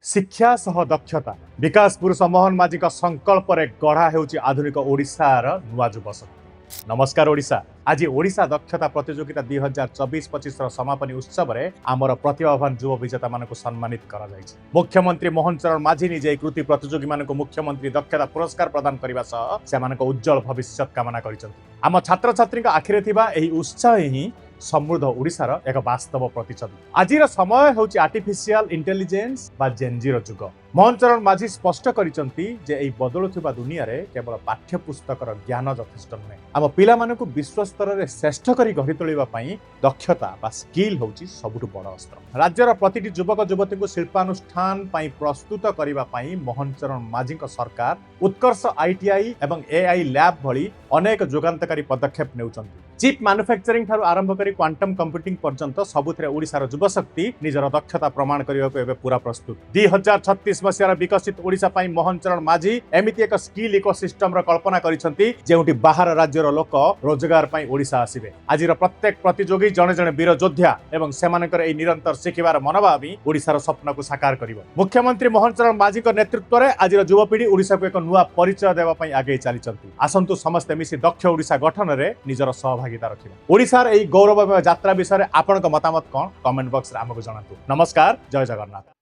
शिक्षा सह दक्षता विकास पुरुष मोहन माझी संकल्प गढ़ा होउची आधुनिक ओडिशार नुआ युवा शक्ति। नमस्कार ओडिशा। आज ओडिशा दक्षता प्रतियोगिता 2024-25 समापनी उत्सव में आमर प्रतिभावान युव विजेता मानक सम्मानित करा जायछि। मुख्यमंत्री मोहन माझी निजे कृति प्रतियोगी मानक मुख्यमंत्री दक्षता पुरस्कार प्रदान करने सह से उज्जवल भविष्य कामना करिसंति। आम छात्र छात्री आखिरे थिबा एही उत्साह ही समृद्ध ओडिशार एक वास्तव प्रतिच्छबि। आजिर समय होउछि आर्टिफिशियल इंटेलिजेंस बा जेनजीर जुग। मोहन माझी स्पष्ट करिसंति जे एही बदलुथिबा दुनिया रे केवल पाठ्यपुस्तकर ज्ञान यथेष्ट नुहे। आम पिला मानकु विश्व स्तर रे श्रेष्ठ करी गढ़ी तोलिबा पई दक्षता बा स्किल होउछि सबुठु बड़ अस्त्र। राज्यर प्रतिटी युवक युवती शिल्पानुष्ठान पई प्रस्तुत करिबा पई मोहन माझी सरकार उत्कर्ष आईटीआई एवं एआई लैब भली अनेक जोगांतकारी पदक्षेप नेउचंती। चिप मैन्युफैक्चरिंग ठारू आरंभ करी क्वांटम कंप्यूटिंग पर्यंत सबुथिरे ओडिशार युवा शक्ति निजर दक्षता प्रमाण करने को पूरा प्रस्तुत। 2036 मसीहार विकसित ओडिशा पई मोहन माझी एमिति एक स्किल इकोसिस्टम रो कल्पना करिसंती जेउटी बाहर राज्यर लोक रोजगार पई ओडिशा आसीबे। आजिर प्रत्येक प्रतियोगी जने जने वीर योद्धा एवं सेमानकर एई निरंतर शिखिबार मनोभाव ओडिशार स्वप्न को साकार करिवो। मुख्यमंत्री मोहन माझी नेतृत्व में आजिर युवपीढ़ी ओडिशा को एक नुआ परिचय देवा पई आगे चलीचंती। आसंतु समस्ते मिसी दक्ष ओडिशा गठन रे निजर सहभागिता रखिबा। ओडिशार एई गौरवमय यात्रा विषय आपनक मतामत कोन कमेंट बॉक्स रे हमको जणातु। नमस्कार, जय जगन्नाथ।